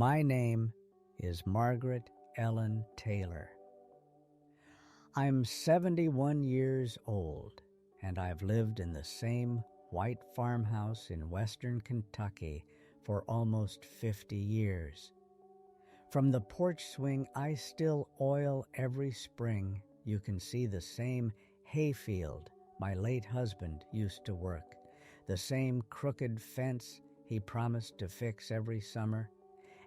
My name is Margaret Ellen Taylor. I'm 71 years old, and I've lived in the same white farmhouse in western Kentucky for almost 50 years. From the porch swing I still oil every spring, you can see the same hayfield my late husband used to work, the same crooked fence he promised to fix every summer,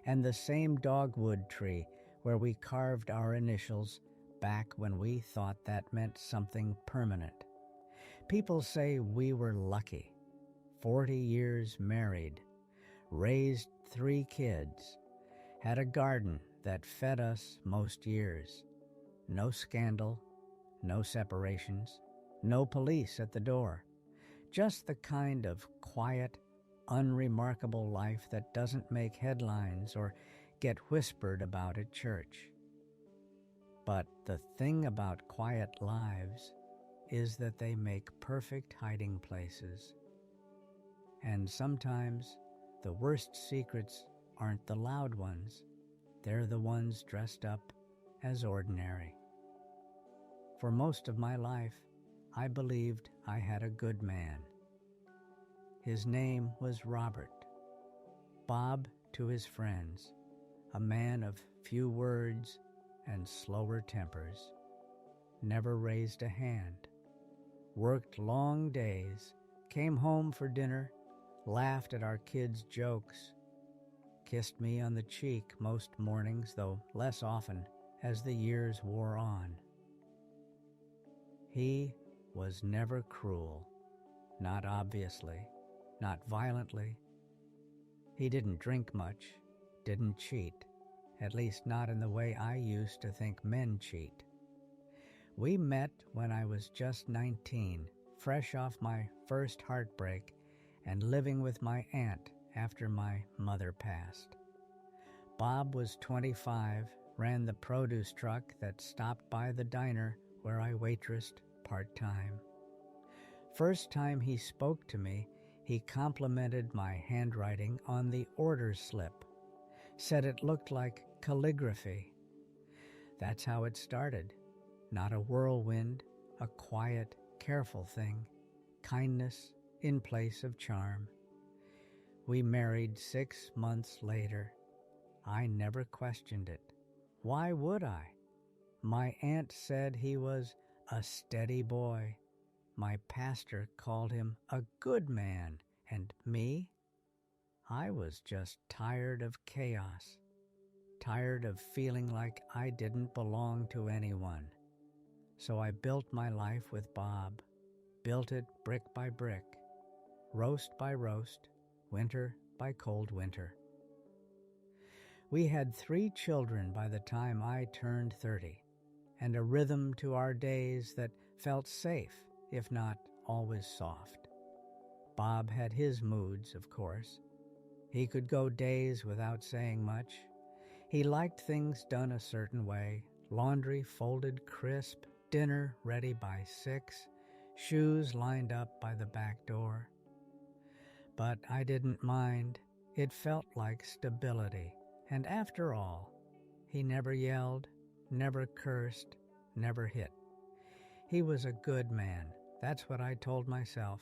and the same dogwood tree where we carved our initials back when we thought that meant something permanent. People say we were lucky. 40 years married, raised 3 kids, had a garden that fed us most years. No scandal, no separations, no police at the door. Just the kind of quiet, unremarkable life that doesn't make headlines or get whispered about at church. But the thing about quiet lives is that they make perfect hiding places. And sometimes the worst secrets aren't the loud ones. They're the ones dressed up as ordinary. For most of my life, I believed I had a good man. His name was Robert. Bob to his friends, a man of few words and slower tempers. Never raised a hand. Worked long days, came home for dinner, laughed at our kids' jokes, kissed me on the cheek most mornings, though less often as the years wore on. He was never cruel, not obviously, not violently. He didn't drink much, didn't cheat, at least not in the way I used to think men cheat. We met when I was just 19, fresh off my first heartbreak and living with my aunt after my mother passed. Bob was 25, ran the produce truck that stopped by the diner where I waitressed part-time. First time he spoke to me, he complimented my handwriting on the order slip, said it looked like calligraphy. That's how it started. Not a whirlwind, a quiet, careful thing, kindness in place of charm. We married 6 months later. I never questioned it. Why would I? My aunt said he was a steady boy. My pastor called him a good man, and me? I was just tired of chaos, tired of feeling like I didn't belong to anyone. So I built my life with Bob, built it brick by brick, roast by roast, winter by cold winter. We had 3 children by the time I turned 30, and a rhythm to our days that felt safe, if not always soft. Bob had his moods, of course. He could go days without saying much. He liked things done a certain way, laundry folded crisp, dinner ready by 6, shoes lined up by the back door. But I didn't mind. It felt like stability. And after all, he never yelled, never cursed, never hit. He was a good man. That's what I told myself,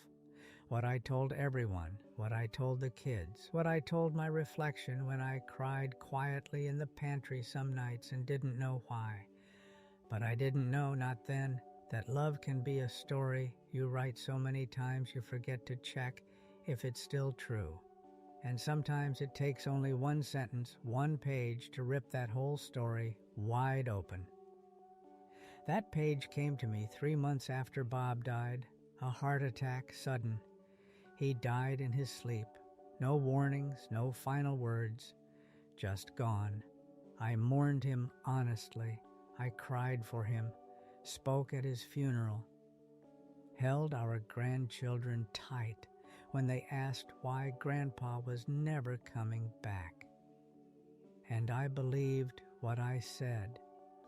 what I told everyone, what I told the kids, what I told my reflection when I cried quietly in the pantry some nights and didn't know why. But I didn't know, not then, that love can be a story you write so many times you forget to check if it's still true. And sometimes it takes only 1 sentence, 1 page to rip that whole story wide open. That page came to me 3 months after Bob died, a heart attack, sudden. He died in his sleep. No warnings, no final words, just gone. I mourned him honestly. I cried for him, spoke at his funeral, held our grandchildren tight when they asked why Grandpa was never coming back. And I believed what I said,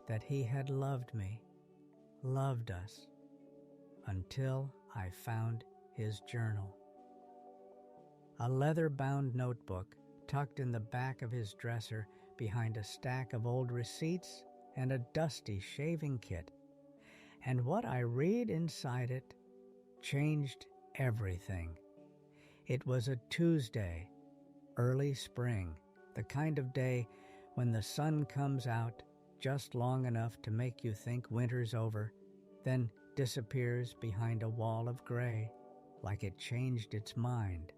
that he had loved me, loved us, until I found his journal. A leather-bound notebook tucked in the back of his dresser behind a stack of old receipts and a dusty shaving kit. And what I read inside it changed everything. It was a Tuesday, early spring, the kind of day when the sun comes out just long enough to make you think winter's over, then disappears behind a wall of gray, like it changed its mind.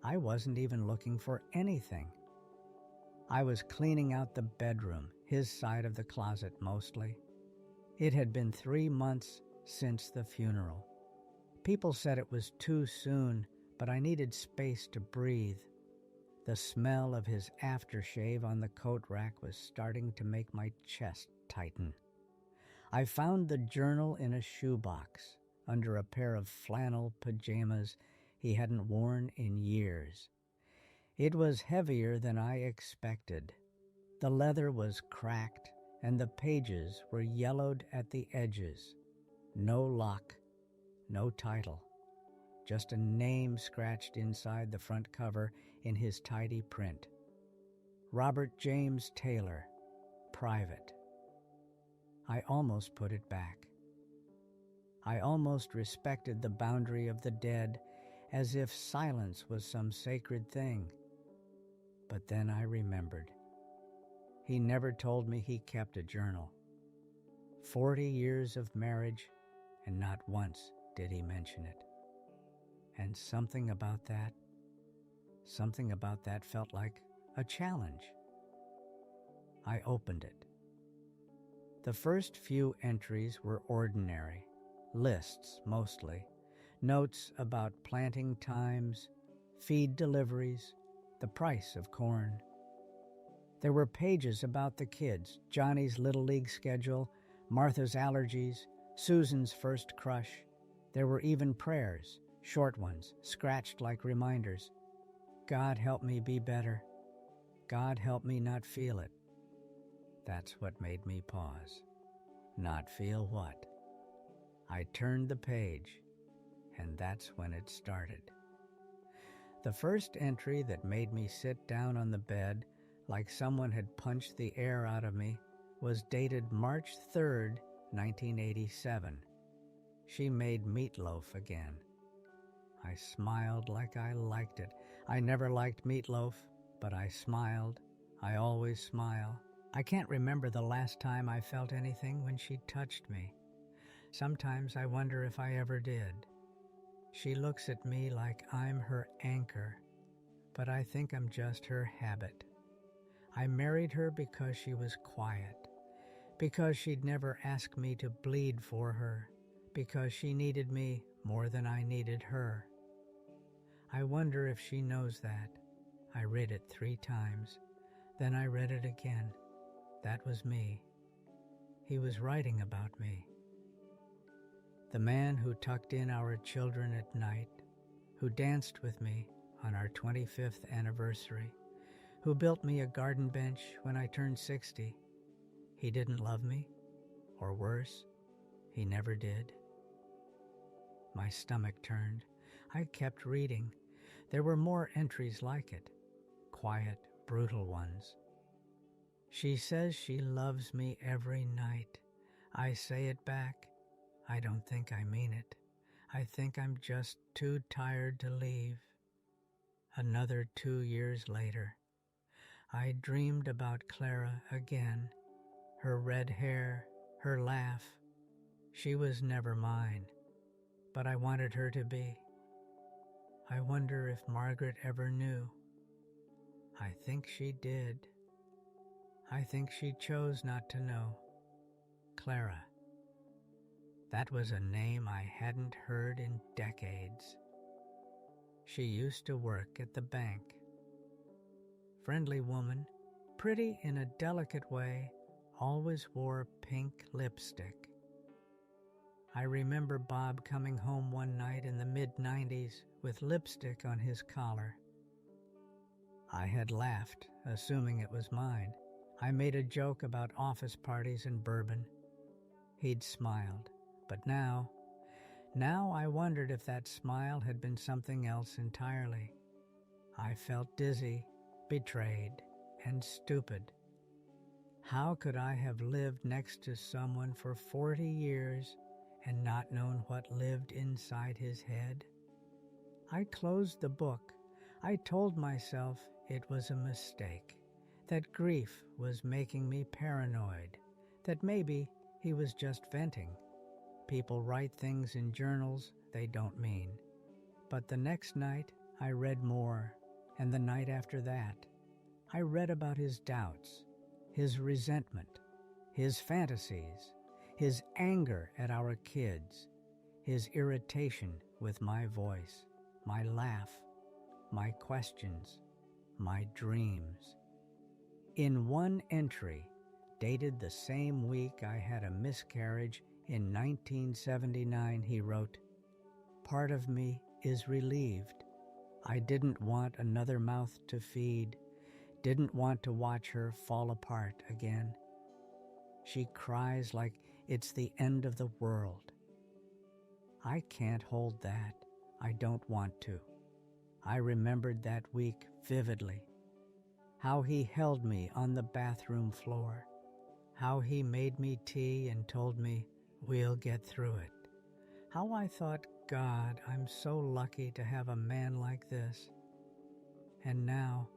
I wasn't even looking for anything. I was cleaning out the bedroom, his side of the closet mostly. It had been 3 months since the funeral. People said it was too soon, but I needed space to breathe. The smell of his aftershave on the coat rack was starting to make my chest tighten. I found the journal in a shoebox under a pair of flannel pajamas he hadn't worn in years. It was heavier than I expected. The leather was cracked and the pages were yellowed at the edges. No lock, no title, just a name scratched inside the front cover in his tidy print. Robert James Taylor, private. I almost put it back. I almost respected the boundary of the dead, as if silence was some sacred thing. But then I remembered. He never told me he kept a journal. 40 years of marriage, and not once did he mention it. And something about that felt like a challenge. I opened it. The first few entries were ordinary, lists mostly, notes about planting times, feed deliveries, the price of corn. There were pages about the kids, Johnny's Little League schedule, Martha's allergies, Susan's first crush. There were even prayers, short ones, scratched like reminders. God help me be better. God help me not feel it. That's what made me pause. Not feel what? I turned the page, and that's when it started. The first entry that made me sit down on the bed like someone had punched the air out of me was dated March 3rd, 1987. She made meatloaf again. I smiled like I liked it. I never liked meatloaf, but I smiled. I always smile. I can't remember the last time I felt anything when she touched me. Sometimes I wonder if I ever did. She looks at me like I'm her anchor, but I think I'm just her habit. I married her because she was quiet, because she'd never ask me to bleed for her, because she needed me more than I needed her. I wonder if she knows that. I read it 3 times. Then I read it again. That was me. He was writing about me. The man who tucked in our children at night, who danced with me on our 25th anniversary, who built me a garden bench when I turned 60. He didn't love me, or worse, he never did. My stomach turned. I kept reading. There were more entries like it, quiet, brutal ones. She says she loves me every night. I say it back. I don't think I mean it. I think I'm just too tired to leave. Another 2 years later, I dreamed about Clara again. Her red hair, her laugh. She was never mine, but I wanted her to be. I wonder if Margaret ever knew. I think she did. I think she chose not to know. Clara. That was a name I hadn't heard in decades. She used to work at the bank. Friendly woman, pretty in a delicate way, always wore pink lipstick. I remember Bob coming home one night in the mid-90s with lipstick on his collar. I had laughed, assuming it was mine. I made a joke about office parties and bourbon. He'd smiled, but now I wondered if that smile had been something else entirely. I felt dizzy, betrayed, and stupid. How could I have lived next to someone for 40 years and not known what lived inside his head? I closed the book. I told myself it was a mistake, that grief was making me paranoid, that maybe he was just venting. People write things in journals they don't mean. But the next night, I read more, and the night after that, I read about his doubts, his resentment, his fantasies, his anger at our kids, his irritation with my voice, my laugh, my questions, my dreams. In one entry, dated the same week I had a miscarriage in 1979, he wrote, "Part of me is relieved. I didn't want another mouth to feed, didn't want to watch her fall apart again. She cries like it's the end of the world. I can't hold that. I don't want to." I remembered that week vividly. How he held me on the bathroom floor. How he made me tea and told me, "We'll get through it." How I thought, God, I'm so lucky to have a man like this. And now,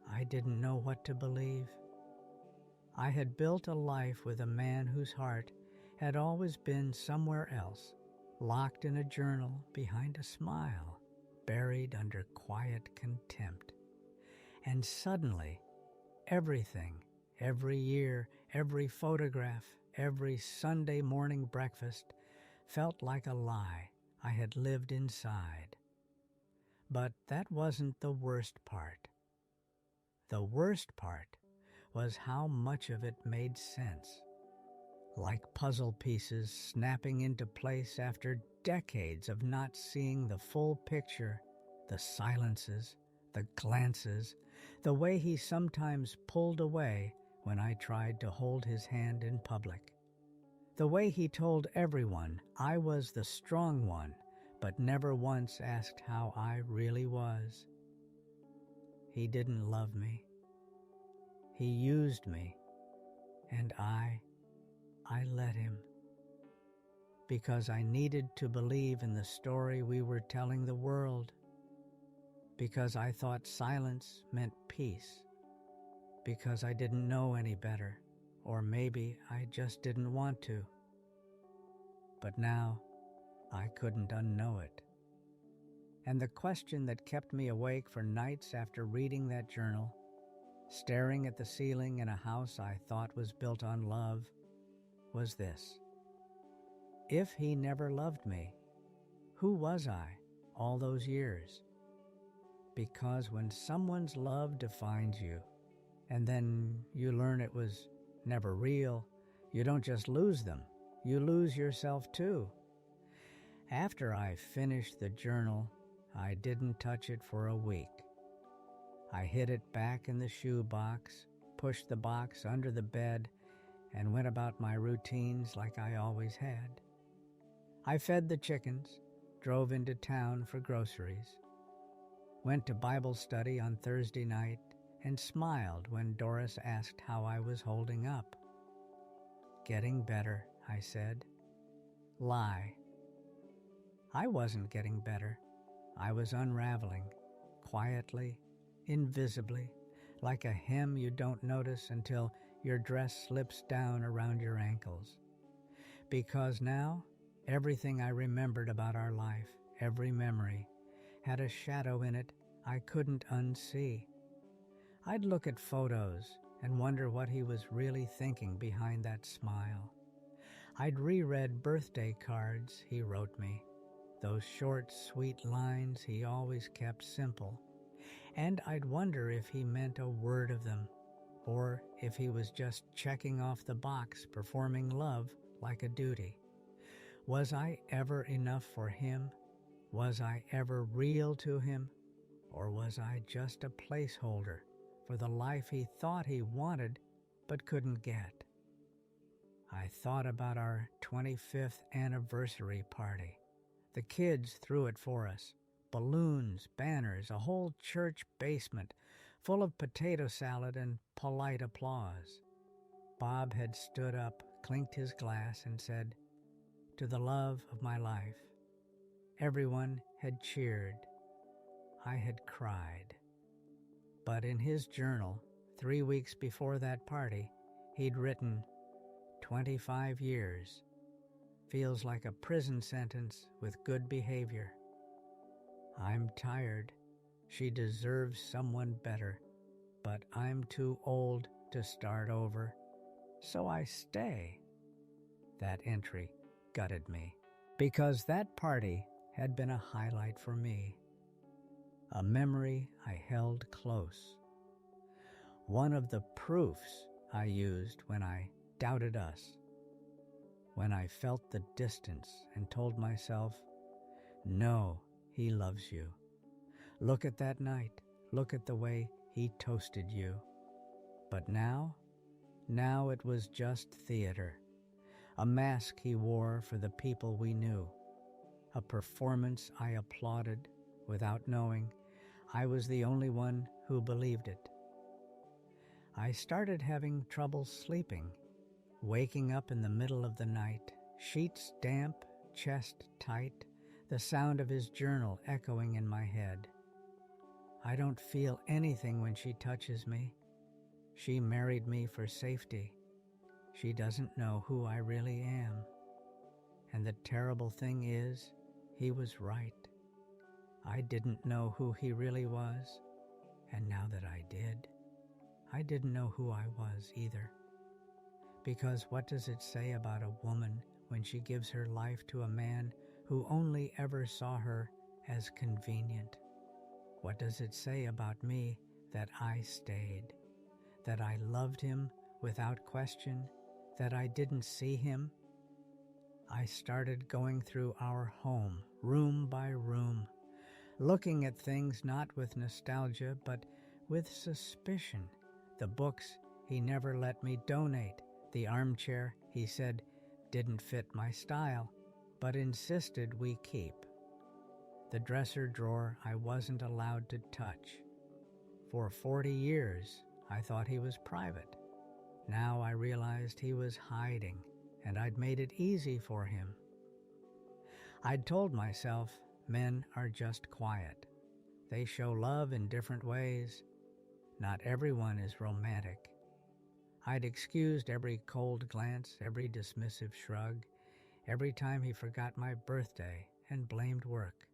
I didn't know what to believe. I had built a life with a man whose heart had always been somewhere else, locked in a journal behind a smile, buried under quiet contempt. And suddenly, everything, every year, every photograph, every Sunday morning breakfast felt like a lie I had lived inside. But that wasn't the worst part. The worst part was how much of it made sense. Like puzzle pieces snapping into place after decades of not seeing the full picture, the silences, the glances, the way he sometimes pulled away when I tried to hold his hand in public. The way he told everyone I was the strong one, but never once asked how I really was. He didn't love me. He used me, and I let him. Because I needed to believe in the story we were telling the world. Because I thought silence meant peace. Because I didn't know any better, or maybe I just didn't want to. But now, I couldn't unknow it. And the question that kept me awake for nights after reading that journal, staring at the ceiling in a house I thought was built on love, was this. If he never loved me, who was I all those years? Because when someone's love defines you, and then you learn it was never real, you don't just lose them, you lose yourself too. After I finished the journal, I didn't touch it for a week. I hid it back in the shoebox, pushed the box under the bed, and went about my routines like I always had. I fed the chickens, drove into town for groceries, went to Bible study on Thursday night, and smiled when Doris asked how I was holding up. Getting better, I said. Lie. I wasn't getting better. I was unraveling, quietly, invisibly, like a hem you don't notice until your dress slips down around your ankles. Because now, everything I remembered about our life, every memory, had a shadow in it I couldn't unsee. I'd look at photos and wonder what he was really thinking behind that smile. I'd reread birthday cards he wrote me, those short, sweet lines he always kept simple, and I'd wonder if he meant a word of them, or if he was just checking off the box, performing love like a duty. Was I ever enough for him? Was I ever real to him? Or was I just a placeholder for the life he thought he wanted but couldn't get? I thought about our 25th anniversary party. The kids threw it for us. Balloons, banners, a whole church basement full of potato salad and polite applause. Bob had stood up, clinked his glass, and said, "To the love of my life." Everyone had cheered. I had cried. But in his journal, 3 weeks before that party, he'd written, 25 years. Feels like a prison sentence with good behavior. I'm tired. She deserves someone better, but I'm too old to start over, so I stay. That entry gutted me, because that party had been a highlight for me, a memory I held close, one of the proofs I used when I doubted us, when I felt the distance and told myself, no, he loves you. Look at that night. Look at the way he toasted you. But now it was just theater, a mask he wore for the people we knew, a performance I applauded without knowing I was the only one who believed it. I started having trouble sleeping, waking up in the middle of the night, sheets damp, chest tight, the sound of his journal echoing in my head. I don't feel anything when she touches me. She married me for safety. She doesn't know who I really am. And the terrible thing is, he was right. I didn't know who he really was, and now that I did, I didn't know who I was either. Because what does it say about a woman when she gives her life to a man who only ever saw her as convenient? What does it say about me that I stayed, that I loved him without question, that I didn't see him? I started going through our home, room by room, looking at things not with nostalgia, but with suspicion. The books he never let me donate, the armchair he said didn't fit my style, but insisted we keep, the dresser drawer I wasn't allowed to touch. For 40 years, I thought he was private. Now I realized he was hiding, and I'd made it easy for him. I'd told myself men are just quiet. They show love in different ways. Not everyone is romantic. I'd excused every cold glance, every dismissive shrug, every time he forgot my birthday and blamed work.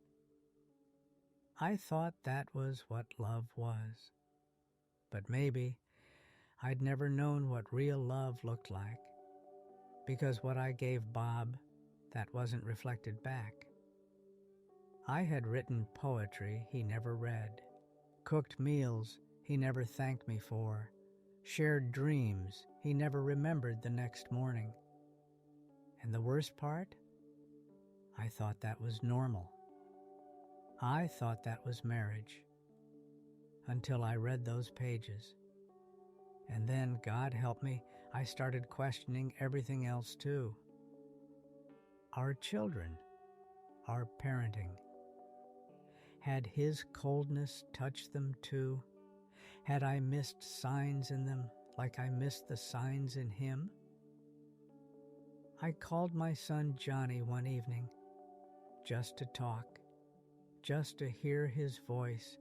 I thought that was what love was. But maybe I'd never known what real love looked like, because what I gave Bob, that wasn't reflected back. I had written poetry he never read, cooked meals he never thanked me for, shared dreams he never remembered the next morning. And the worst part? I thought that was normal. I thought that was marriage. Until I read those pages. And then, God help me, I started questioning everything else too. Our children, our parenting. Had his coldness touched them too? Had I missed signs in them like I missed the signs in him? I called my son Johnny one evening, just to talk, just to hear his voice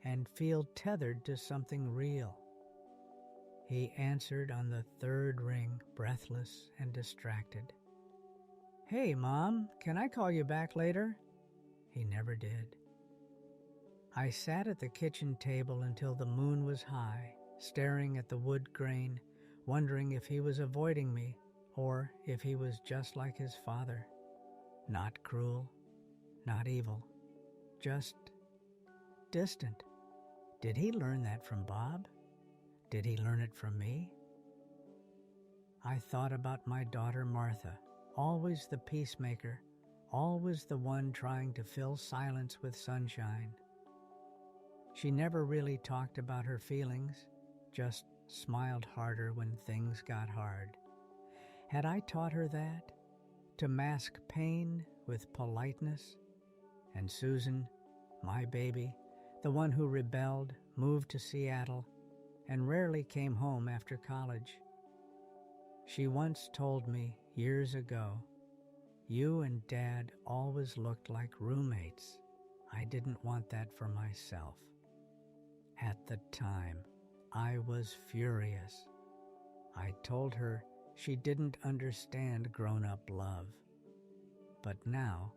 and feel tethered to something real. He answered on the third ring, breathless and distracted. "Hey, Mom, can I call you back later?" He never did. I sat at the kitchen table until the moon was high, staring at the wood grain, wondering if he was avoiding me or if he was just like his father. Not cruel, not evil, just distant. Did he learn that from Bob? Did he learn it from me? I thought about my daughter Martha, always the peacemaker, always the one trying to fill silence with sunshine. She never really talked about her feelings, just smiled harder when things got hard. Had I taught her that? To mask pain with politeness? And Susan, my baby, the one who rebelled, moved to Seattle, and rarely came home after college. She once told me years ago, "You and Dad always looked like roommates. I didn't want that for myself." At the time, I was furious. I told her she didn't understand grown-up love. But now,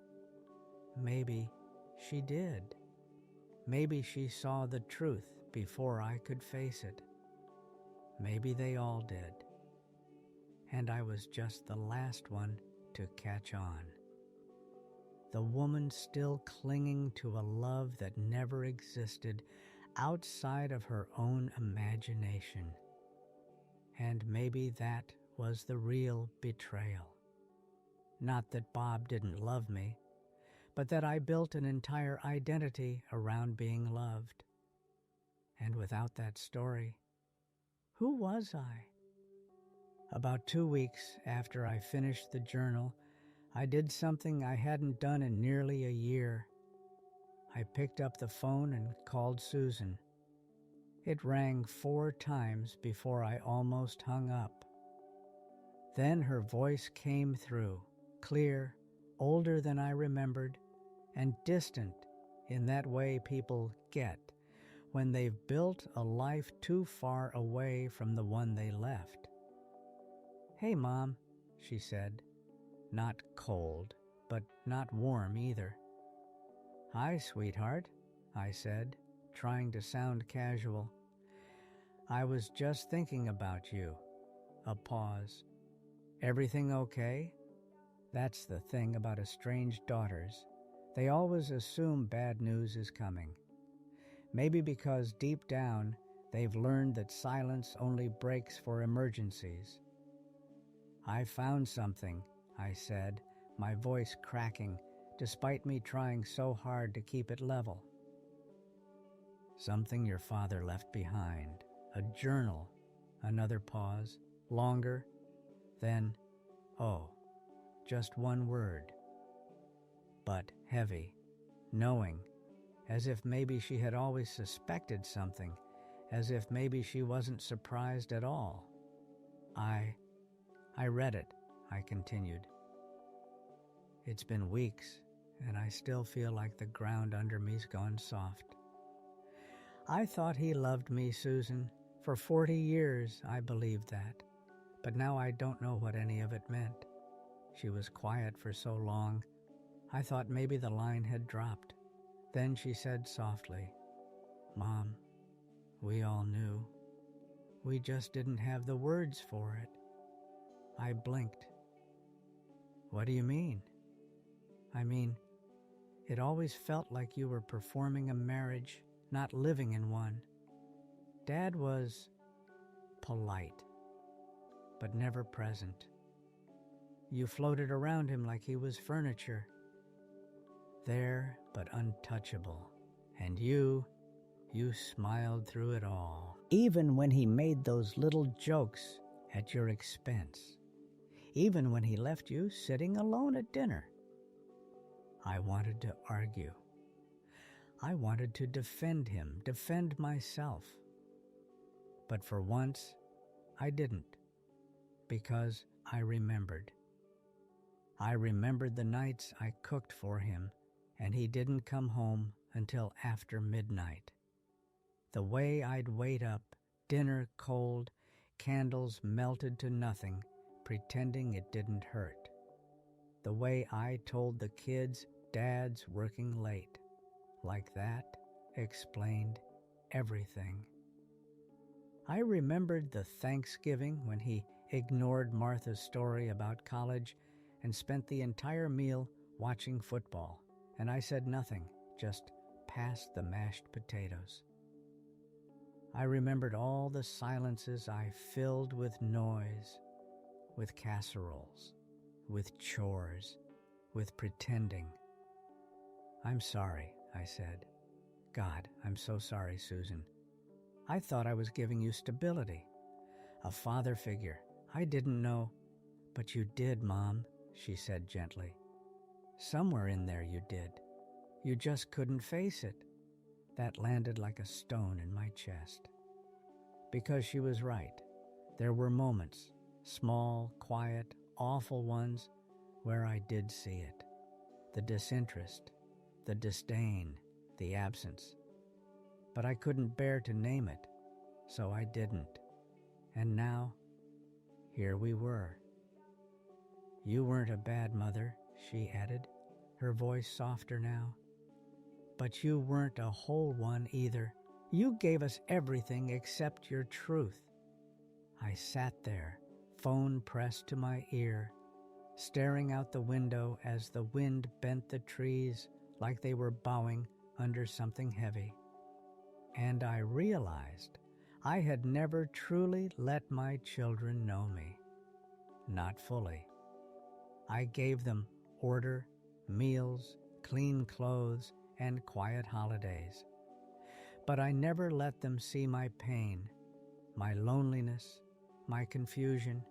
maybe she did. Maybe she saw the truth before I could face it. Maybe they all did. And I was just the last one to catch on. The woman still clinging to a love that never existed outside of her own imagination. And maybe that was the real betrayal. Not that Bob didn't love me, but that I built an entire identity around being loved. And without that story, who was I? About 2 weeks after I finished the journal, I did something I hadn't done in nearly a year. I picked up the phone and called Susan. It rang 4 times before I almost hung up. Then her voice came through, clear, older than I remembered, and distant in that way people get when they've built a life too far away from the one they left. "Hey, Mom," she said, not cold, but not warm either. "Hi, sweetheart," I said, trying to sound casual. "I was just thinking about you." A pause. "Everything okay?" That's the thing about estranged daughters. They always assume bad news is coming. Maybe because deep down they've learned that silence only breaks for emergencies. "I found something," I said, my voice cracking, despite me trying so hard to keep it level. "Something your father left behind. A journal." Another pause, longer, then, "Oh," just one word. But heavy, knowing, as if maybe she had always suspected something, as if maybe she wasn't surprised at all. I read it," I continued. "It's been weeks, and I still feel like the ground under me's gone soft. I thought he loved me, Susan. For 40 years I believed that, but now I don't know what any of it meant." She was quiet for so long, I thought maybe the line had dropped. Then she said softly, "Mom, we all knew. We just didn't have the words for it." I blinked. "What do you mean?" "I mean, it always felt like you were performing a marriage, not living in one. Dad was polite, but never present. You floated around him like he was furniture. There, but untouchable. And you smiled through it all. Even when he made those little jokes at your expense. Even when he left you sitting alone at dinner." I wanted to argue. I wanted to defend him, defend myself. But for once, I didn't, because I remembered. I remembered the nights I cooked for him, and he didn't come home until after midnight. The way I'd wait up, dinner cold, candles melted to nothing, pretending it didn't hurt. The way I told the kids Dad's working late. Like that explained everything. I remembered the Thanksgiving when he ignored Martha's story about college and spent the entire meal watching football, and I said nothing, just passed the mashed potatoes. I remembered all the silences I filled with noise, with casseroles, with chores, with pretending. "I'm sorry," I said. "God, I'm so sorry, Susan. I thought I was giving you stability, a father figure. I didn't know." "But you did, Mom," she said gently. "Somewhere in there you did. You just couldn't face it. That landed like a stone in my chest. Because she was right. There were moments, small, quiet, awful ones, where I did see it. The disinterest, the disdain, the absence. But I couldn't bear to name it, so I didn't. And now, here we were. You weren't a bad mother, she added, her voice softer now. But you weren't a whole one either. You gave us everything except your truth. I sat there, phone pressed to my ear, staring out the window as the wind bent the trees like they were bowing under something heavy. And I realized I had never truly let my children know me. Not fully. I gave them order, meals, clean clothes, and quiet holidays. But I never let them see my pain, my loneliness, my confusion.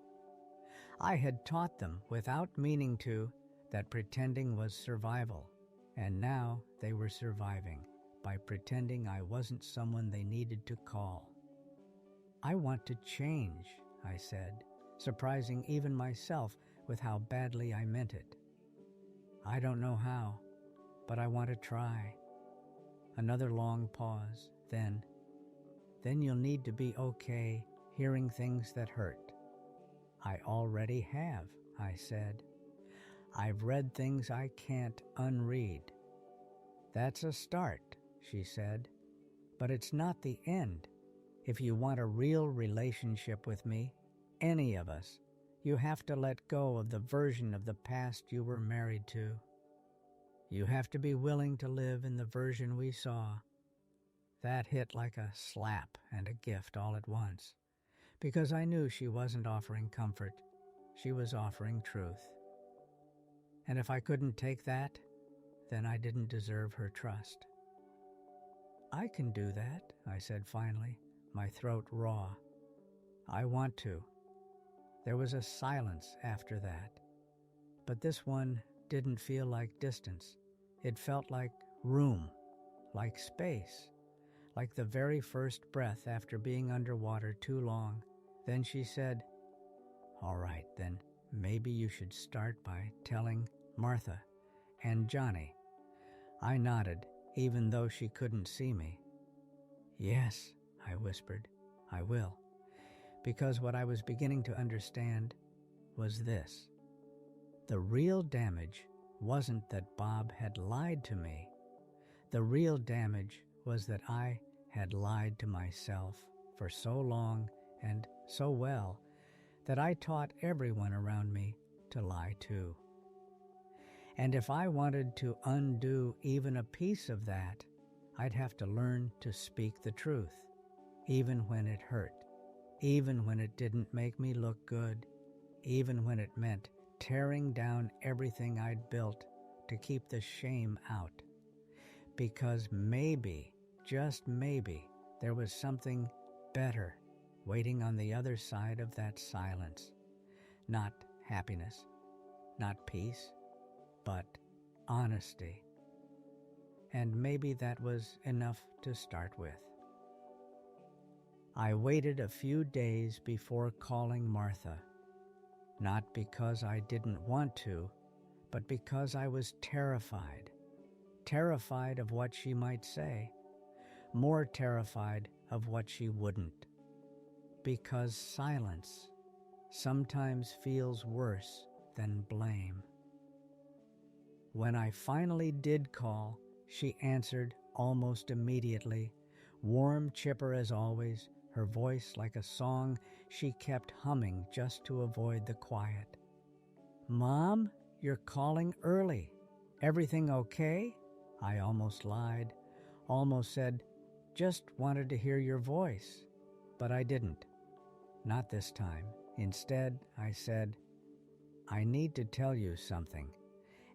I had taught them, without meaning to, that pretending was survival, and now they were surviving by pretending I wasn't someone they needed to call. I want to change, I said, surprising even myself with how badly I meant it. I don't know how, but I want to try. Another long pause, then you'll need to be okay hearing things that hurt. I already have, I said. I've read things I can't unread. That's a start, she said, but it's not the end. If you want a real relationship with me, any of us, you have to let go of the version of the past you were married to. You have to be willing to live in the version we saw. That hit like a slap and a gift all at once, because I knew she wasn't offering comfort. She was offering truth. And if I couldn't take that, then I didn't deserve her trust. I can do that, I said finally, my throat raw. I want to. There was a silence after that. But this one didn't feel like distance. It felt like room, like space, like the very first breath after being underwater too long. Then she said, "All right, then maybe you should start by telling Martha and Johnny." I nodded, even though she couldn't see me. "Yes," I whispered, "I will." Because what I was beginning to understand was this. The real damage wasn't that Bob had lied to me. The real damage was that I had lied to myself for so long and so well that I taught everyone around me to lie too. And if I wanted to undo even a piece of that, I'd have to learn to speak the truth, even when it hurt, even when it didn't make me look good, even when it meant tearing down everything I'd built to keep the shame out. Because maybe, just maybe, there was something better waiting on the other side of that silence. Not happiness, not peace, but honesty. And maybe that was enough to start with. I waited a few days before calling Martha, not because I didn't want to, but because I was terrified. Terrified of what she might say, more terrified of what she wouldn't. Because silence sometimes feels worse than blame. When I finally did call, she answered almost immediately, warm, chipper as always, her voice like a song she kept humming just to avoid the quiet. "Mom, you're calling early. Everything okay?" I almost lied, almost said, "Just wanted to hear your voice." But I didn't. Not this time. Instead, I said, "I need to tell you something,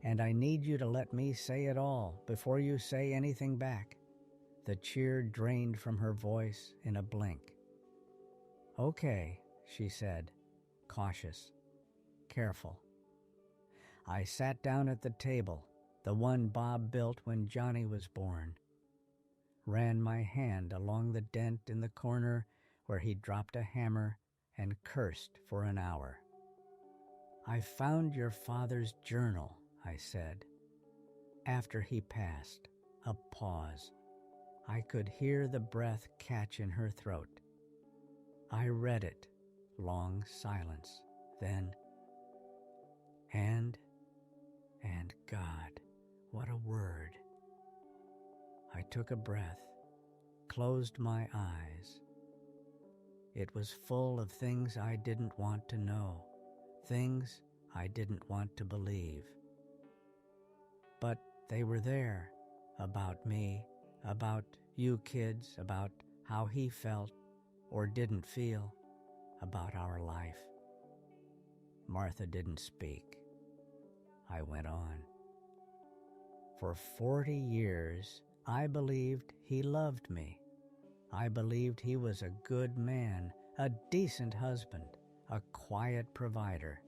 and I need you to let me say it all before you say anything back." The cheer drained from her voice in a blink. "Okay," she said, cautious, careful. I sat down at the table, the one Bob built when Johnny was born. ran my hand along the dent in the corner where he dropped a hammer and cursed for an hour. "I found your father's journal," I said. After he passed, a pause. I could hear the breath catch in her throat. I read it. Long silence. Then, and God, what a word. I took a breath, closed my eyes. It was full of things I didn't want to know, things I didn't want to believe. But they were there, about me, about you kids, about how he felt or didn't feel, about our life. Martha didn't speak. I went on. For 40 years, I believed he loved me. I believed he was a good man, a decent husband, a quiet provider.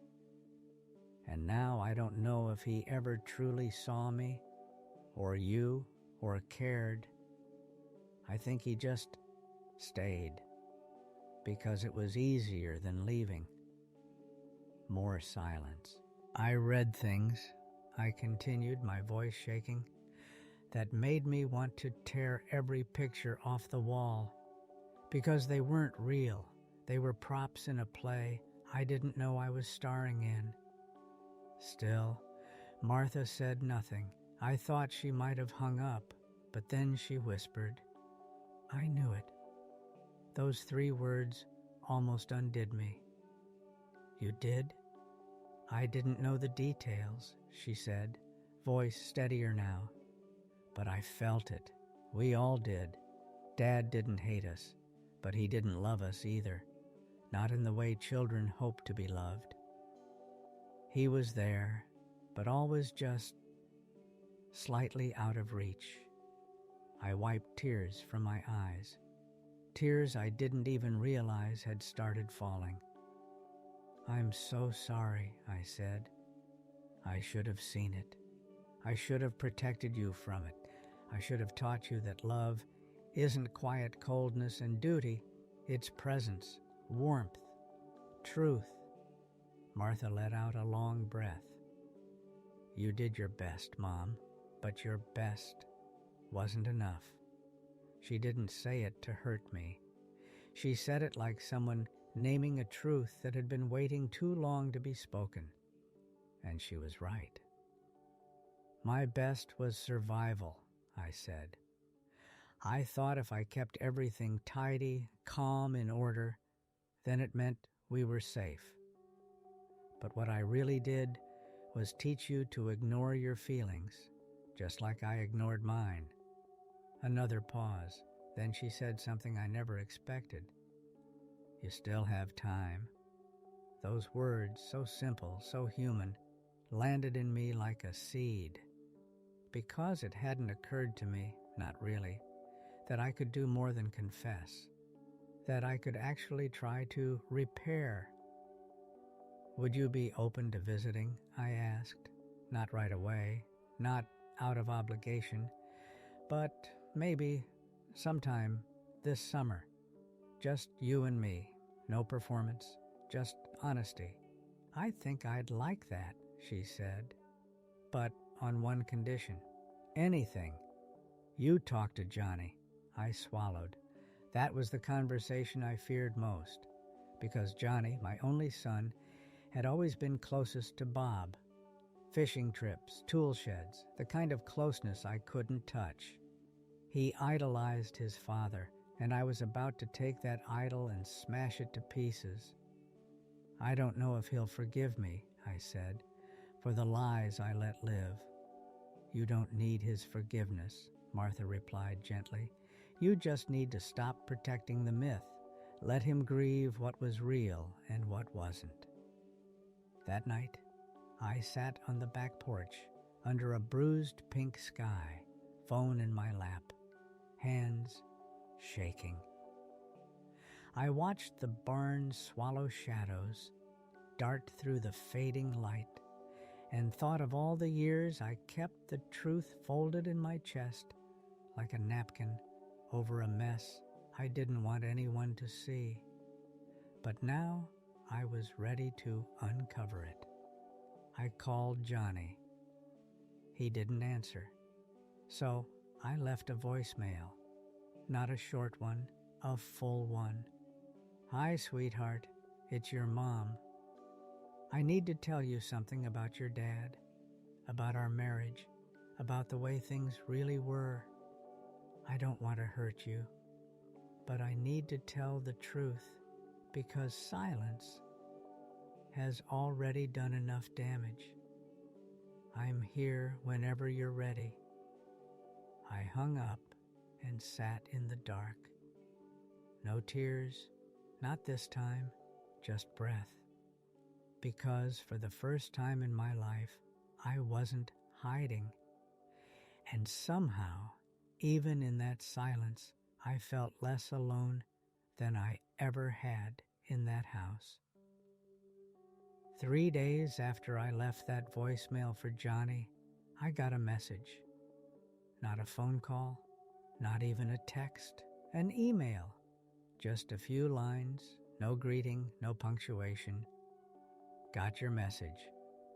And now I don't know if he ever truly saw me, or you, or cared. I think he just stayed, because it was easier than leaving. More silence. I read things, I continued, my voice shaking, that made me want to tear every picture off the wall, because they weren't real. They were props in a play I didn't know I was starring in. Still, Martha said nothing. I thought she might have hung up, but then she whispered, "I knew it." Those 3 words almost undid me. "You did?" "I didn't know the details," she said, voice steadier now. "But I felt it. We all did. Dad didn't hate us, but he didn't love us either. Not in the way children hope to be loved. He was there, but always just slightly out of reach." I wiped tears from my eyes, tears I didn't even realize had started falling. "I'm so sorry," I said. "I should have seen it. I should have protected you from it. I should have taught you that love isn't quiet coldness and duty. It's presence, warmth, truth." Martha let out a long breath. "You did your best, Mom, but your best wasn't enough." She didn't say it to hurt me. She said it like someone naming a truth that had been waiting too long to be spoken. And she was right. "My best was survival," I said. "I thought if I kept everything tidy, calm, in order, then it meant we were safe. But what I really did was teach you to ignore your feelings, just like I ignored mine." Another pause. Then she said something I never expected. "You still have time." Those words, so simple, so human, landed in me like a seed. Because it hadn't occurred to me, not really, that I could do more than confess, that I could actually try to repair. "Would you be open to visiting?" I asked. Not right away, not out of obligation, but maybe sometime this summer. Just you and me, no performance, just honesty. "I think I'd like that," she said. "But on one condition." "Anything." "You talk to Johnny." I swallowed. That was the conversation I feared most, because Johnny, my only son, had always been closest to Bob. Fishing trips, tool sheds, the kind of closeness I couldn't touch. He idolized his father, and I was about to take that idol and smash it to pieces. "I don't know if he'll forgive me," I said, "for the lies I let live." "You don't need his forgiveness," Martha replied gently. "You just need to stop protecting the myth. Let him grieve what was real and what wasn't." That night, I sat on the back porch under a bruised pink sky, phone in my lap, hands shaking. I watched the barn swallow shadows, dart through the fading light, and thought of all the years I kept the truth folded in my chest like a napkin over a mess I didn't want anyone to see. But now I was ready to uncover it. I called Johnny. He didn't answer, so I left a voicemail. Not a short one, a full one. "Hi, sweetheart. It's your mom. I need to tell you something about your dad, about our marriage, about the way things really were. I don't want to hurt you, but I need to tell the truth because silence has already done enough damage. I'm here whenever you're ready." I hung up and sat in the dark. No tears, not this time, just breath. Because for the first time in my life, I wasn't hiding. And somehow, even in that silence, I felt less alone than I ever had in that house. 3 days after I left that voicemail for Johnny, I got a message. Not a phone call, not even a text, an email. Just a few lines, no greeting, no punctuation. "Got your message.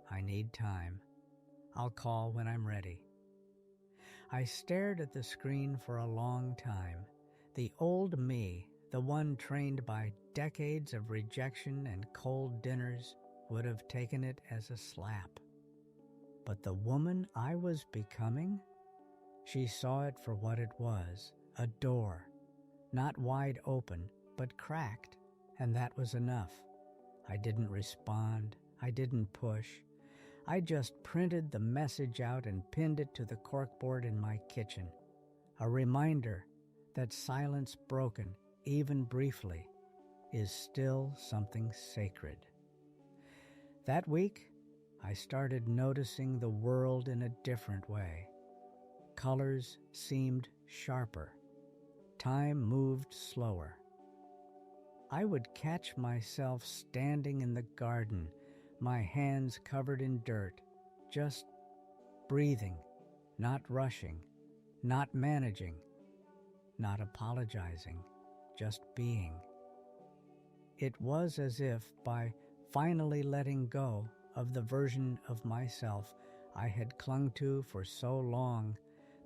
I need time. I'll call when I'm ready." I stared at the screen for a long time. The old me, the one trained by decades of rejection and cold dinners, would have taken it as a slap. But the woman I was becoming? She saw it for what it was, a door. Not wide open, but cracked, and that was enough. I didn't respond. I didn't push. I just printed the message out and pinned it to the corkboard in my kitchen. A reminder that silence broken, even briefly, is still something sacred. That week, I started noticing the world in a different way. Colors seemed sharper. Time moved slower. I would catch myself standing in the garden, my hands covered in dirt, just breathing, not rushing, not managing, not apologizing, just being. It was as if by finally letting go of the version of myself I had clung to for so long,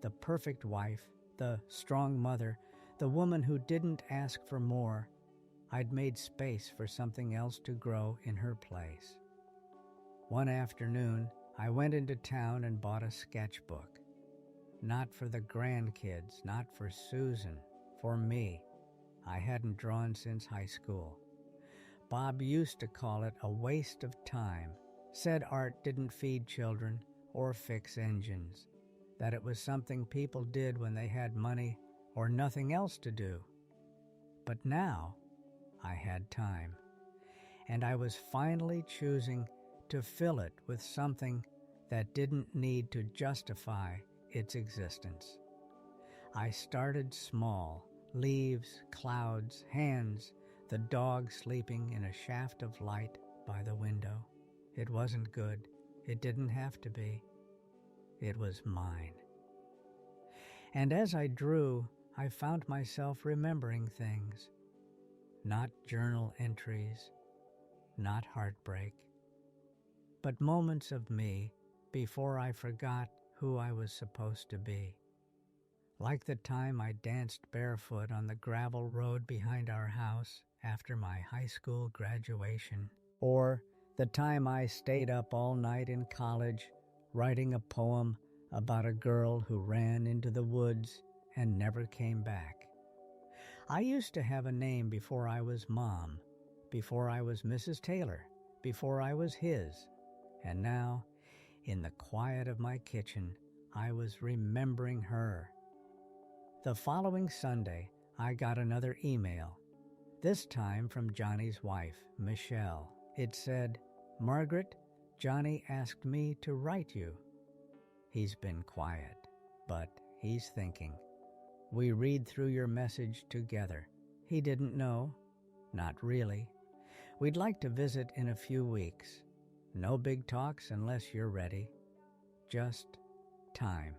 the perfect wife, the strong mother, the woman who didn't ask for more, I'd made space for something else to grow in her place. One afternoon, I went into town and bought a sketchbook. Not for the grandkids, not for Susan, for me. I hadn't drawn since high school. Bob used to call it a waste of time, said art didn't feed children or fix engines, that it was something people did when they had money or nothing else to do. But now, I had time, and I was finally choosing to fill it with something that didn't need to justify its existence. I started small, leaves, clouds, hands, the dog sleeping in a shaft of light by the window. It wasn't good. It didn't have to be. It was mine. And as I drew, I found myself remembering things. Not journal entries, not heartbreak, but moments of me before I forgot who I was supposed to be. Like the time I danced barefoot on the gravel road behind our house after my high school graduation, or the time I stayed up all night in college writing a poem about a girl who ran into the woods and never came back. I used to have a name before I was Mom, before I was Mrs. Taylor, before I was his, and now, in the quiet of my kitchen, I was remembering her. The following Sunday, I got another email, this time from Johnny's wife, Michelle. It said, "Margaret, Johnny asked me to write you. He's been quiet, but he's thinking. We read through your message together. He didn't know. Not really. We'd like to visit in a few weeks. No big talks unless you're ready. Just time."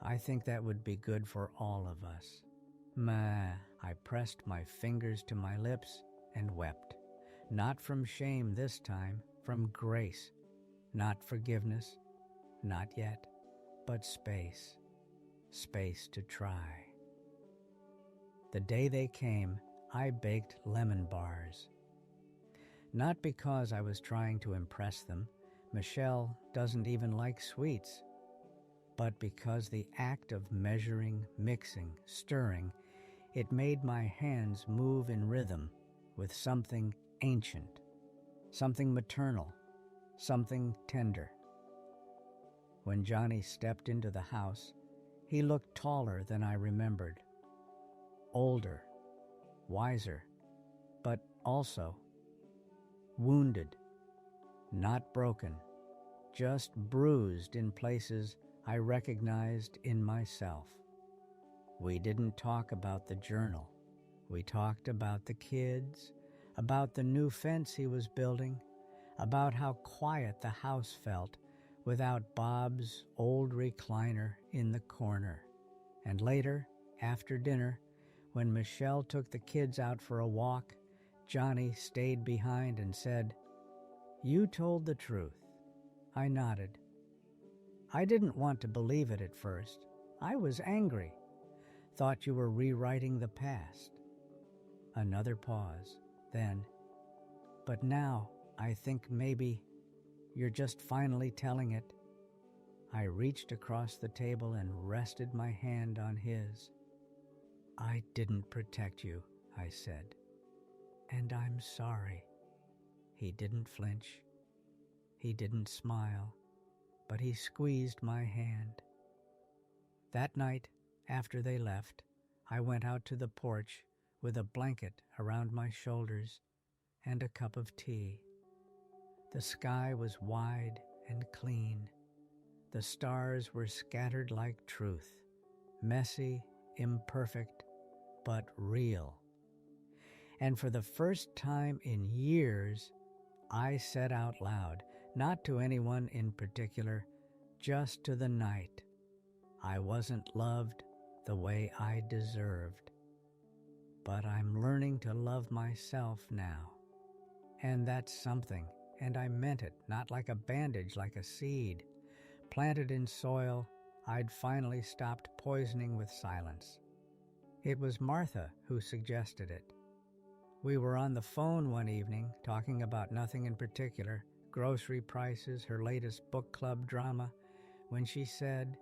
I think that would be good for all of us. Ma, I pressed my fingers to my lips and wept. Not from shame this time, from grace. Not forgiveness, not yet, but space. Space to try. The day they came, I baked lemon bars. Not because I was trying to impress them. Michelle doesn't even like sweets. But because the act of measuring, mixing, stirring, it made my hands move in rhythm with something ancient, something maternal, something tender. When Johnny stepped into the house, he looked taller than I remembered. Older, wiser, but also wounded, not broken, just bruised in places I recognized in myself. We didn't talk about the journal. We talked about the kids, about the new fence he was building, about how quiet the house felt without Bob's old recliner in the corner. And later, after dinner, when Michelle took the kids out for a walk, Johnny stayed behind and said, "You told the truth." I nodded. I didn't want to believe it at first. I was angry. Thought you were rewriting the past. Another pause. Then, "But now I think maybe you're just finally telling it." I reached across the table and rested my hand on his. "I didn't protect you," I said. "And I'm sorry." He didn't flinch. He didn't smile, but he squeezed my hand. That night, after they left, I went out to the porch with a blanket around my shoulders and a cup of tea. The sky was wide and clean. The stars were scattered like truth, messy, imperfect, but real. And for the first time in years, I said out loud, not to anyone in particular, just to the night, I wasn't loved the way I deserved. But I'm learning to love myself now. And that's something, and I meant it, not like a bandage, like a seed. Planted in soil, I'd finally stopped poisoning with silence. It was Martha who suggested it. We were on the phone one evening, talking about nothing in particular, grocery prices, her latest book club drama, when she said,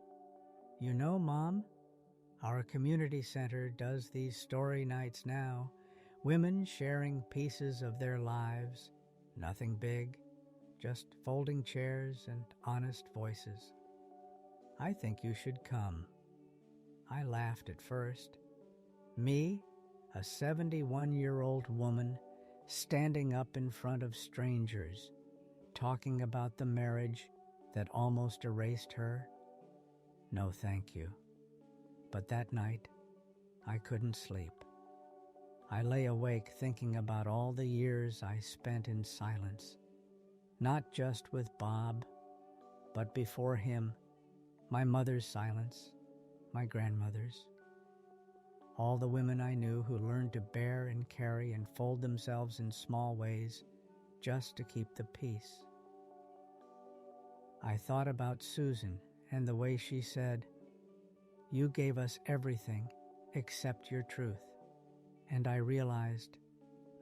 "You know, Mom, our community center does these story nights now, women sharing pieces of their lives, nothing big, just folding chairs and honest voices. I think you should come." I laughed at first. Me, a 71-year-old woman, standing up in front of strangers, talking about the marriage that almost erased her? No, thank you. But that night, I couldn't sleep. I lay awake thinking about all the years I spent in silence, not just with Bob, but before him, my mother's silence, my grandmother's. All the women I knew who learned to bear and carry and fold themselves in small ways just to keep the peace. I thought about Susan and the way she said, "You gave us everything except your truth." And I realized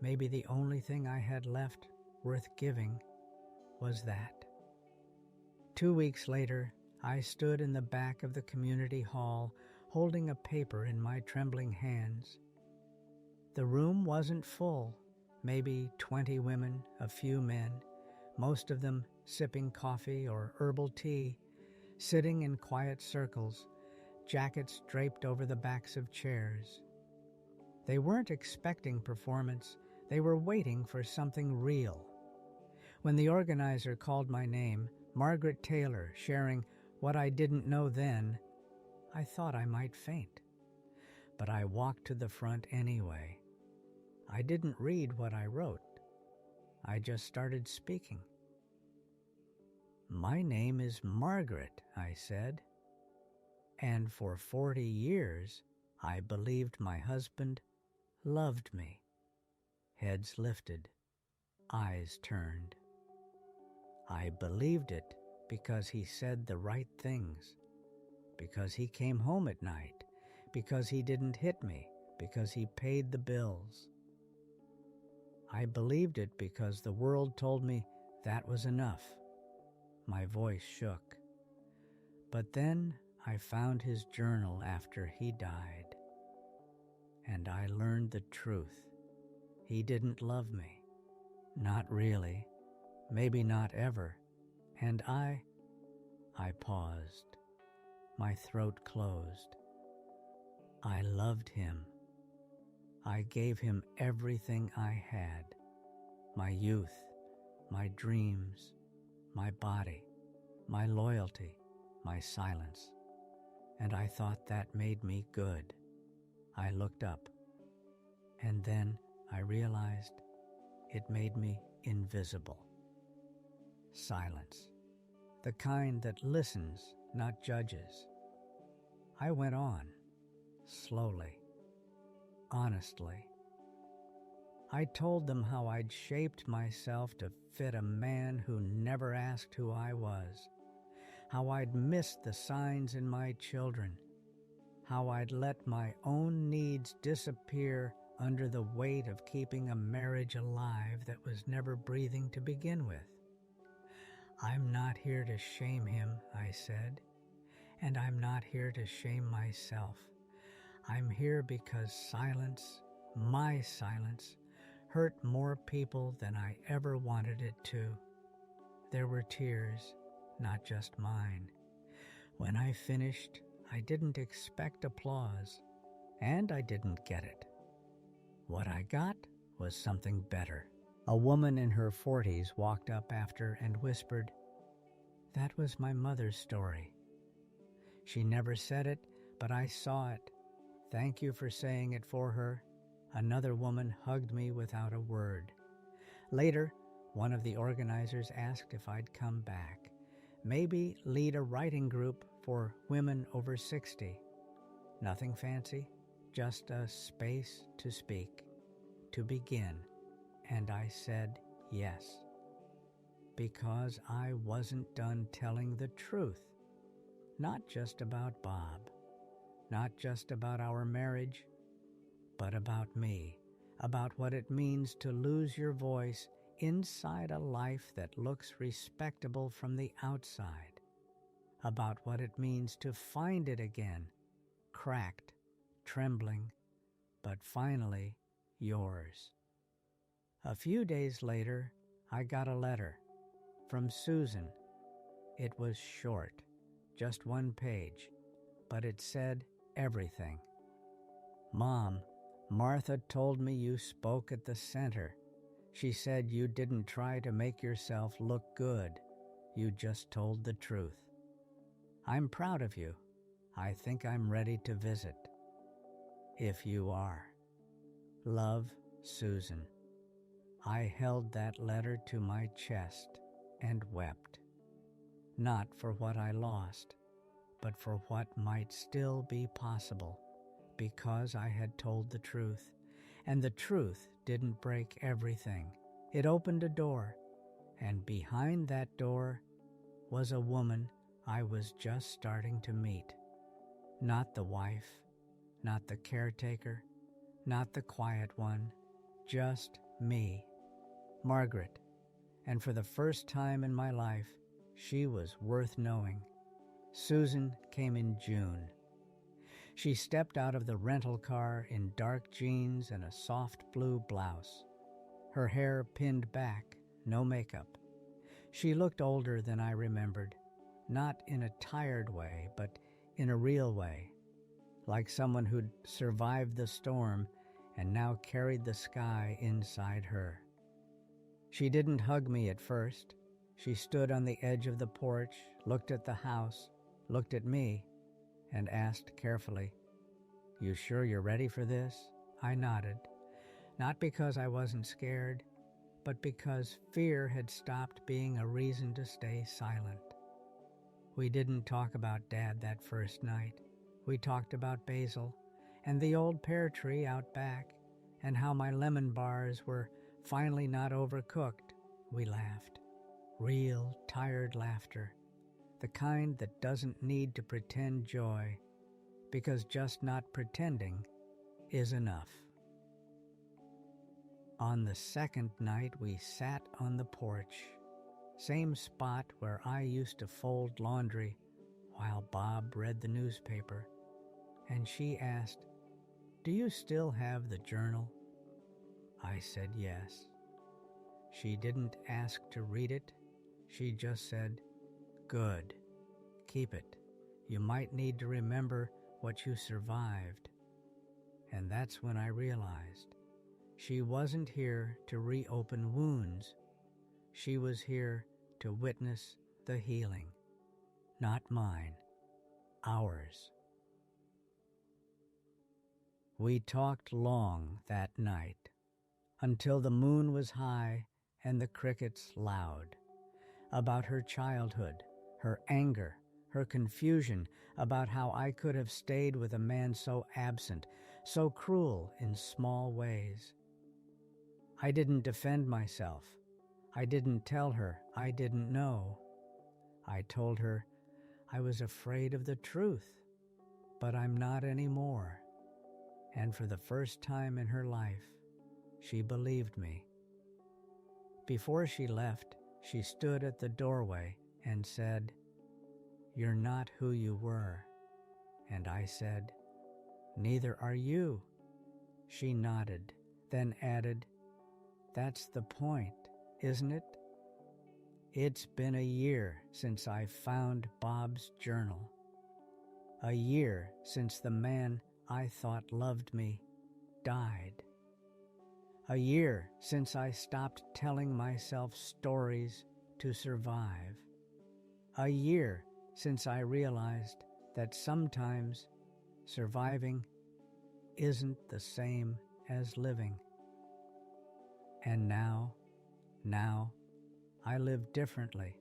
maybe the only thing I had left worth giving was that. 2 weeks later, I stood in the back of the community hall holding a paper in my trembling hands. The room wasn't full, maybe 20 women, a few men, most of them sipping coffee or herbal tea, sitting in quiet circles, jackets draped over the backs of chairs. They weren't expecting performance, they were waiting for something real. When the organizer called my name, Margaret Taylor, sharing what I didn't know then, I thought I might faint. But I walked to the front anyway. I didn't read what I wrote. I just started speaking. "My name is Margaret," I said. And for 40 years, I believed my husband loved me. Heads lifted, eyes turned. I believed it because he said the right things, because he came home at night, because he didn't hit me, because he paid the bills. I believed it because the world told me that was enough. My voice shook. But then I found his journal after he died, and I learned the truth. He didn't love me. Not really. Maybe not ever. And I paused. My throat closed. I loved him. I gave him everything I had. My youth, my dreams, my body, my loyalty, my silence. And I thought that made me good. I looked up. And then I realized it made me invisible. Silence. The kind that listens, not judges. I went on, slowly, honestly. I told them how I'd shaped myself to fit a man who never asked who I was, how I'd missed the signs in my children, how I'd let my own needs disappear under the weight of keeping a marriage alive that was never breathing to begin with. I'm not here to shame him, I said, and I'm not here to shame myself. I'm here because silence, my silence, hurt more people than I ever wanted it to. There were tears, not just mine. When I finished, I didn't expect applause, and I didn't get it. What I got was something better. A woman in her 40s walked up after and whispered, "That was my mother's story." She never said it, but I saw it. Thank you for saying it for her. Another woman hugged me without a word. Later, one of the organizers asked if I'd come back, maybe lead a writing group for women over 60. Nothing fancy, just a space to speak, to begin. And I said yes, because I wasn't done telling the truth, not just about Bob, not just about our marriage, but about me, about what it means to lose your voice inside a life that looks respectable from the outside, about what it means to find it again, cracked, trembling, but finally yours. A few days later, I got a letter from Susan. It was short, just 1 page, but it said everything. Mom, Martha told me you spoke at the center. She said you didn't try to make yourself look good. You just told the truth. I'm proud of you. I think I'm ready to visit. If you are. Love, Susan. I held that letter to my chest and wept. Not for what I lost, but for what might still be possible, because I had told the truth, and the truth didn't break everything. It opened a door, and behind that door was a woman I was just starting to meet. Not the wife, not the caretaker, not the quiet one, just me, Margaret. And for the first time in my life, she was worth knowing. Susan came in June. She stepped out of the rental car in dark jeans and a soft blue blouse. Her hair pinned back, no makeup. She looked older than I remembered, not in a tired way, but in a real way, like someone who'd survived the storm and now carried the sky inside her. She didn't hug me at first. She stood on the edge of the porch, looked at the house, looked at me, and asked carefully, "You sure you're ready for this?" I nodded, not because I wasn't scared, but because fear had stopped being a reason to stay silent. We didn't talk about Dad that first night. We talked about basil and the old pear tree out back and how my lemon bars were finally not overcooked. We laughed. Real, tired laughter. The kind that doesn't need to pretend joy, because just not pretending is enough. On the second night, we sat on the porch, same spot where I used to fold laundry while Bob read the newspaper, and she asked, "Do you still have the journal?" I said yes. She didn't ask to read it. She just said, "Good. Keep it. You might need to remember what you survived." And that's when I realized she wasn't here to reopen wounds. She was here to witness the healing. Not mine. Ours. We talked long that night, until the moon was high and the crickets loud, about her childhood, her anger, her confusion about how I could have stayed with a man so absent, so cruel in small ways. I didn't defend myself. I didn't tell her I didn't know. I told her I was afraid of the truth, but I'm not anymore. And for the first time in her life, she believed me. Before she left, she stood at the doorway and said, "You're not who you were." And I said, "Neither are you." She nodded, then added, "That's the point, isn't it?" It's been a year since I found Bob's journal. A year since the man I thought loved me died. A year since I stopped telling myself stories to survive. A year since I realized that sometimes surviving isn't the same as living. And now I live differently.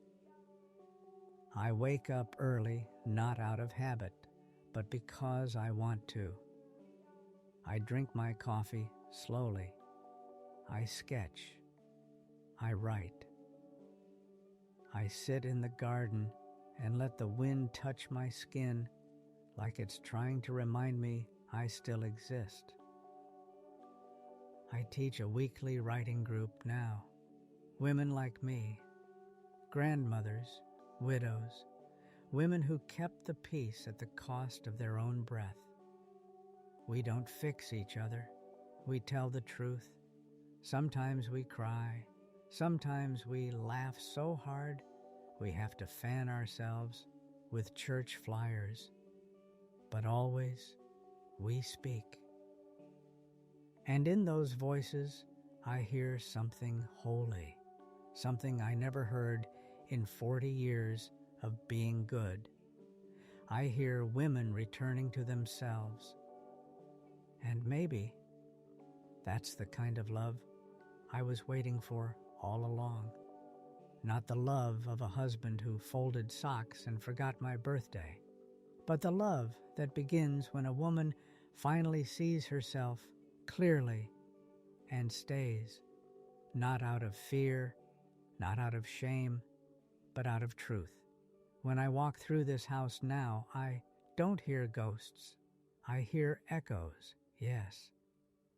I wake up early, not out of habit, but because I want to. I drink my coffee slowly. I sketch. I write. I sit in the garden and let the wind touch my skin like it's trying to remind me I still exist. I teach a weekly writing group now. Women like me, grandmothers, widows, women who kept the peace at the cost of their own breath. We don't fix each other. We tell the truth. Sometimes we cry. Sometimes we laugh so hard we have to fan ourselves with church flyers. But always we speak. And in those voices, I hear something holy, something I never heard in 40 years of being good. I hear women returning to themselves. And maybe that's the kind of love I was waiting for all along. Not the love of a husband who folded socks and forgot my birthday, but the love that begins when a woman finally sees herself clearly and stays, not out of fear, not out of shame, but out of truth. When I walk through this house now, I don't hear ghosts. I hear echoes, yes,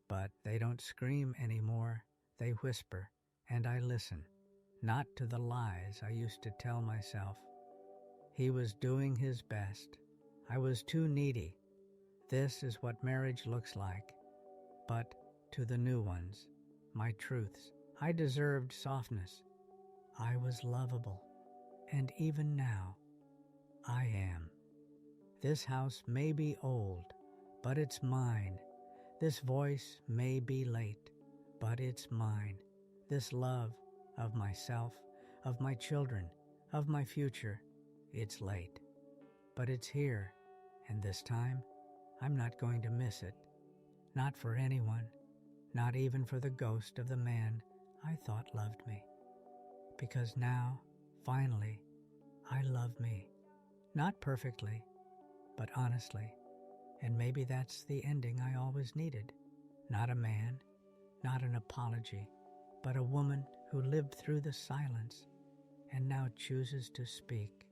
but they don't scream anymore. They whisper, and I listen, not to the lies I used to tell myself. He was doing his best. I was too needy. This is what marriage looks like. But to the new ones, my truths, I deserved softness. I was lovable. And even now, I am. This house may be old, but it's mine. This voice may be late, but it's mine. This love of myself, of my children, of my future, it's late. But it's here, and this time, I'm not going to miss it. Not for anyone, not even for the ghost of the man I thought loved me. Because now, finally, I love me. Not perfectly, but honestly, And maybe that's the ending I always needed. Not a man, not an apology, but a woman who lived through the silence and now chooses to speak.